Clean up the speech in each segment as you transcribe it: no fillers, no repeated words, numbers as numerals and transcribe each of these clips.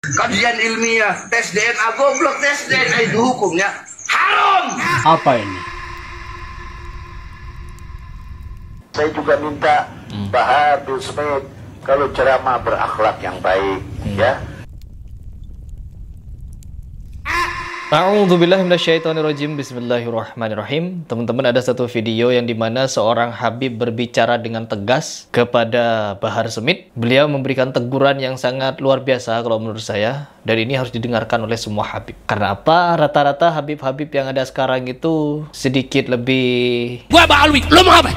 Kajian ilmiah, tes DNA, goblok, tes DNA itu hukumnya haram. Apa ini? Saya juga minta Bahar bin Smith kalau ceramah berakhlak yang baik, ya. A'udzubillahi minasyaitonirrajim. Bismillahirrahmanirrahim. Teman-teman, ada satu video yang dimana seorang Habib berbicara dengan tegas kepada Bahar Smith. Beliau memberikan teguran yang sangat luar biasa kalau menurut saya, dan ini harus didengarkan oleh semua Habib. Karena apa? Rata-rata Habib-Habib yang ada sekarang itu sedikit lebih... Gua Alwi, lo mau apa?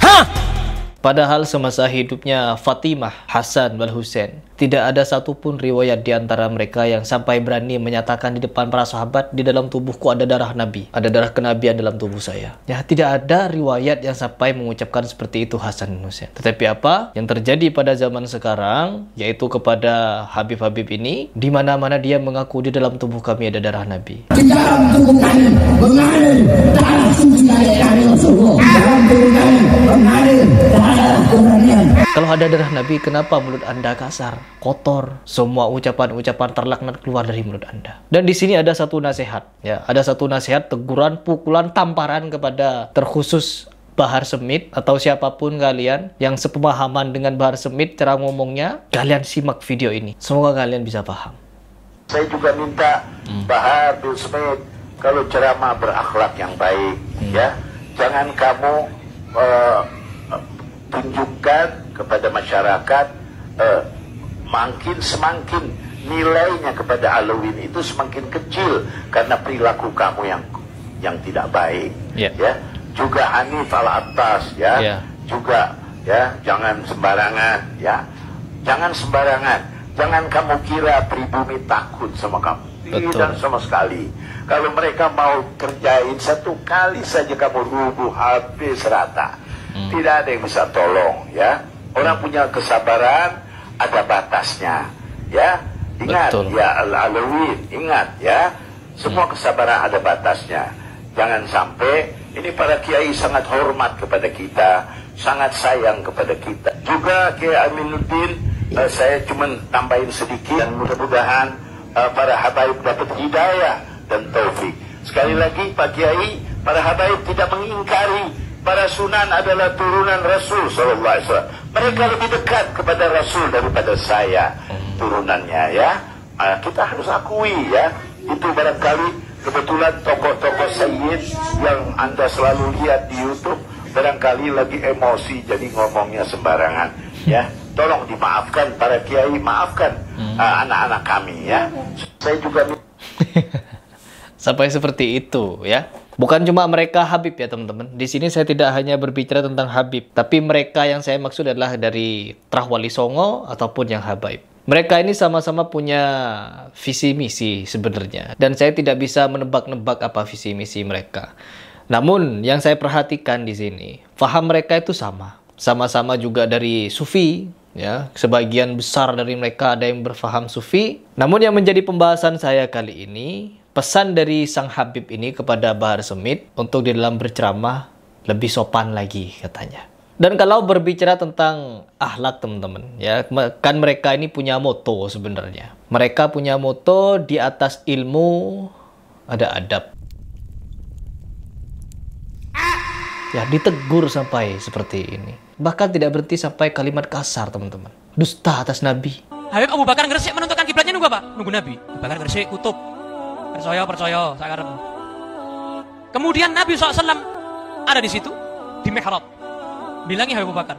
Hah? Padahal semasa hidupnya Fatimah, Hasan, dan Husain, tidak ada satupun riwayat di antara mereka yang sampai berani menyatakan di depan para sahabat, di dalam tubuhku ada darah Nabi, ada darah kenabian dalam tubuh saya. Ya, tidak ada riwayat yang sampai mengucapkan seperti itu Hasan dan Husain. Tetapi apa yang terjadi pada zaman sekarang, yaitu kepada Habib-Habib ini, di mana-mana dia mengaku di dalam tubuh kami ada darah Nabi. Di dalam tubuh kami mengalir darah suci dari Rasulullah. Di dalam tubuh kami mengalir darah keberanian. Kalau ada darah Nabi, kenapa mulut Anda kasar, kotor, semua ucapan-ucapan terlaknat keluar dari mulut Anda? Dan di sini ada satu nasihat, ya, ada satu nasihat, teguran, pukulan, tamparan kepada terkhusus Bahar Smith atau siapapun kalian yang sepemahaman dengan Bahar Smith cara ngomongnya. Kalian simak video ini, semoga kalian bisa paham. Saya juga minta Bahar bin Smith kalau ceramah berakhlak yang baik, ya. Jangan kamu tunjukkan kepada masyarakat makin semakin nilainya kepada Alawin itu semakin kecil karena perilaku kamu yang tidak baik, ya. Juga Hanif Al-Attas, ya. Juga, ya, jangan sembarangan, ya. Jangan sembarangan. Jangan kamu kira pribumi takut sama kamu. Tidak sama sekali. Kalau mereka mau kerjain satu kali saja kamu rubuh habis rata. Tidak ada yang bisa tolong, ya. Orang punya kesabaran ada batasnya, ya. Ingat, ya Al-Alawin, ingat, ya. Semua kesabaran ada batasnya. Jangan sampai, ini para kiai sangat hormat kepada kita, sangat sayang kepada kita. Juga Kiai Aminuddin, saya cuma tambahin sedikit, dan mudah-mudahan para habaib dapat hidayah dan taufik. Sekali lagi Pak Kiai, para habaib tidak mengingkari para sunan adalah turunan Rasul SAW. Mereka lebih dekat kepada Rasul daripada saya turunannya, ya. Kita harus akui, ya. Itu barangkali kebetulan tokoh-tokoh Sayyid yang Anda selalu lihat di YouTube barangkali lagi emosi jadi ngomongnya sembarangan, ya. Tolong dimaafkan para kiai, maafkan anak-anak kami, ya. Saya juga Sampai seperti itu, ya. Bukan cuma mereka Habib, ya teman-teman. Di sini saya tidak hanya berbicara tentang Habib, tapi mereka yang saya maksud adalah dari Trahwali Songo ataupun yang habaib. Mereka ini sama-sama punya visi misi sebenarnya, dan saya tidak bisa menebak-nebak apa visi misi mereka. Namun yang saya perhatikan di sini, faham mereka itu sama. Sama-sama juga dari Sufi, ya. Sebagian besar dari mereka ada yang berfaham Sufi. Namun yang menjadi pembahasan saya kali ini, pesan dari sang Habib ini kepada Bahar Smith untuk di dalam berceramah lebih sopan lagi katanya. Dan kalau berbicara tentang akhlak teman-teman, ya, kan mereka ini punya moto sebenarnya. Mereka punya moto, di atas ilmu ada adab. Ya, ditegur sampai seperti ini. Bahkan tidak berhenti sampai kalimat kasar teman-teman. Dusta atas Nabi. Habib Abu Bakar Gresik menentukan kiblatnya nunggu apa? Nunggu Nabi. Abu Bakar Gresik kutub. Percaya, saya kemudian Nabi SAW ada di situ, di mihrab. Bilangi Abu Bakar.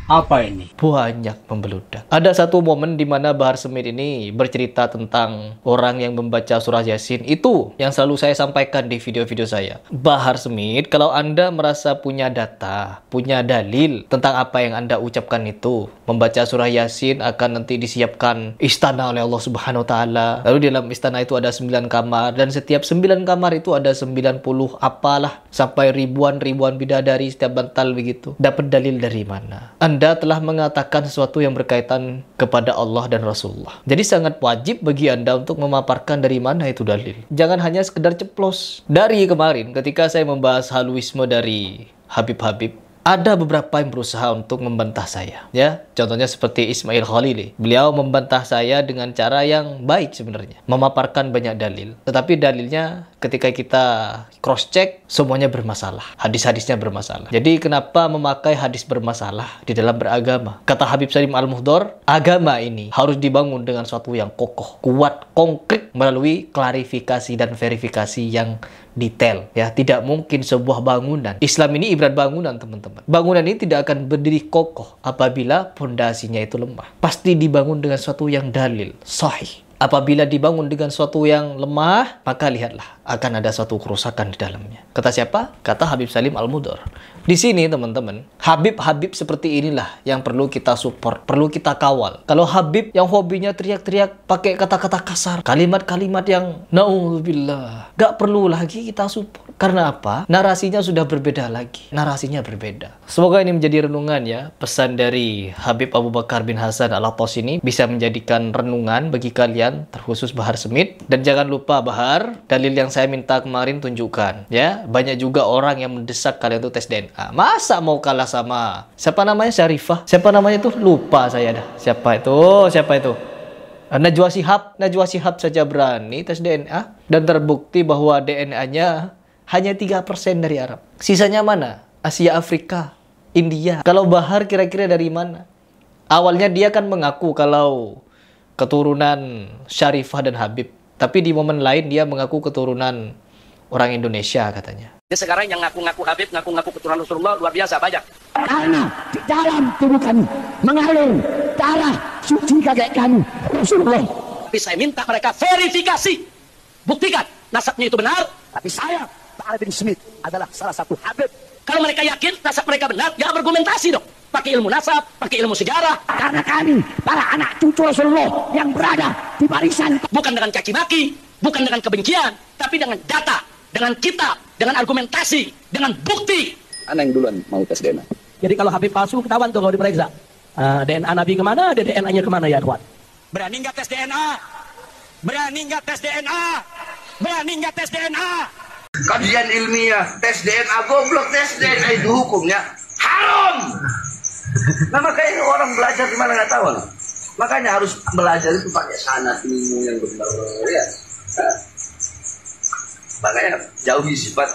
Apa ini? Banyak membeludak. Ada satu momen di mana Bahar Smith ini bercerita tentang orang yang membaca surah Yasin. Itu yang selalu saya sampaikan di video-video saya. Bahar Smith, kalau Anda merasa punya data, punya dalil tentang apa yang Anda ucapkan itu, membaca surah Yasin akan nanti disiapkan istana oleh Allah Subhanahu wa Ta'ala. Lalu di dalam istana itu ada 9 kamar, dan setiap 9 kamar itu ada 90 apalah, sampai ribuan bidadari setiap bantal begitu. Dapat dalil dari mana? Anda telah mengatakan sesuatu yang berkaitan kepada Allah dan Rasulullah. Jadi sangat wajib bagi Anda untuk memaparkan dari mana itu dalil. Jangan hanya sekedar ceplos. Dari kemarin ketika saya membahas haluisme dari Habib-Habib, Ada beberapa yang berusaha untuk membantah saya, ya. Contohnya seperti Ismail Khalili. Beliau membantah saya dengan cara yang baik sebenarnya, memaparkan banyak dalil. Tetapi dalilnya ketika kita cross check semuanya bermasalah. Hadis-hadisnya bermasalah. Jadi kenapa memakai hadis bermasalah di dalam beragama? Kata Habib Salim Al-Muhdor, agama ini harus dibangun dengan suatu yang kokoh, kuat, konkret melalui klarifikasi dan verifikasi yang detail, ya. Tidak mungkin sebuah bangunan, Islam ini ibarat bangunan, teman-teman. Bangunan ini tidak akan berdiri kokoh apabila pondasinya itu lemah. Pasti dibangun dengan suatu yang dalil, sahih. Apabila dibangun dengan suatu yang lemah, maka lihatlah akan ada suatu kerusakan di dalamnya. Kata siapa? Kata Habib Salim Al-Muhdor. Di sini teman-teman, Habib-Habib seperti inilah yang perlu kita support, perlu kita kawal. Kalau Habib yang hobinya teriak-teriak pakai kata-kata kasar, kalimat-kalimat yang naudzubillah, gak perlu lagi kita support. Karena apa? Narasinya sudah berbeda lagi. Narasinya berbeda. Semoga ini menjadi renungan, ya. Pesan dari Habib Abu Bakar bin Hasan Al-Attas ini bisa menjadikan renungan bagi kalian, terkhusus Bahar Smith. Dan jangan lupa Bahar, dalil yang saya minta kemarin tunjukkan, ya. Banyak juga orang yang mendesak kalian tuh tes DNA. Masa mau kalah sama siapa namanya, Syarifah? Siapa namanya tuh? Lupa saya dah. Siapa itu? Siapa itu? Najwa Shihab saja berani tes DNA dan terbukti bahwa DNA-nya hanya 3% dari Arab. Sisanya mana? Asia, Afrika, India. Kalau Bahar kira-kira dari mana? Awalnya dia kan mengaku kalau keturunan Syarifah dan Habib. Tapi di momen lain dia mengaku keturunan orang Indonesia katanya. Sekarang yang ngaku-ngaku Habib, ngaku-ngaku keturunan Rasulullah luar biasa banyak. Karena di dalam tubuh kami mengalir darah suci kakek kami Rasulullah. Tapi saya minta mereka verifikasi, buktikan nasabnya itu benar. Tapi saya, Pak bin Smith adalah salah satu Habib. Kalau mereka yakin nasab mereka benar, ya argumentasi dong. Pakai ilmu nasab, pakai ilmu sejarah. Karena kami para anak cucu Rasulullah yang berada di barisan. Bukan dengan caci maki, bukan dengan kebencian, tapi dengan data, dengan kitab, dengan argumentasi, dengan bukti. Ana yang duluan mau tes DNA. Jadi kalau Habib palsu ketahuan tuh kalau diperiksa. DNA Nabi kemana, DNA-nya kemana ya kuat? Berani nggak tes DNA? Berani nggak tes DNA? Berani nggak tes DNA? Kajian ilmiah, tes DNA, goblok, tes DNA itu hukumnya haram. Nah makanya orang belajar di mana nggak tahu. Makanya harus belajar itu pakai sanad ilmu yang benar, ya. Nah, makanya jauhi sifat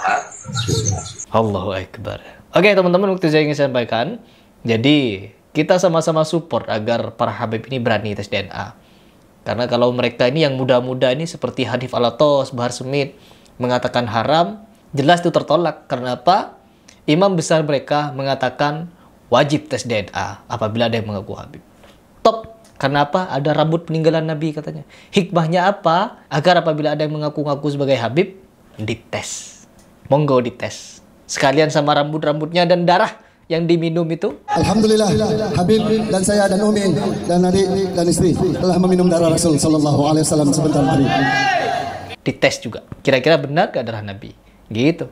Allahu Akbar. Oke teman-teman, waktu saya ingin sampaikan. Jadi kita sama-sama support agar para Habib ini berani tes DNA. Karena kalau mereka ini yang muda-muda ini seperti Hanif Al-Attas, Bahar Smith mengatakan haram, jelas itu tertolak. Karena apa? Imam besar mereka mengatakan wajib tes DNA apabila ada yang mengaku Habib. Top. Karena apa? Ada rambut peninggalan Nabi katanya. Hikmahnya apa? Agar apabila ada yang mengaku-ngaku sebagai Habib, dites. Monggo dites. Sekalian sama rambut-rambutnya dan darah yang diminum itu. Alhamdulillah, Habib dan saya dan Umi dan adik dan istri telah meminum darah Rasul Sallallahu Alaihi Wasallam sebentar tadi. Dites juga. Kira-kira benar gak darah Nabi? Gitu.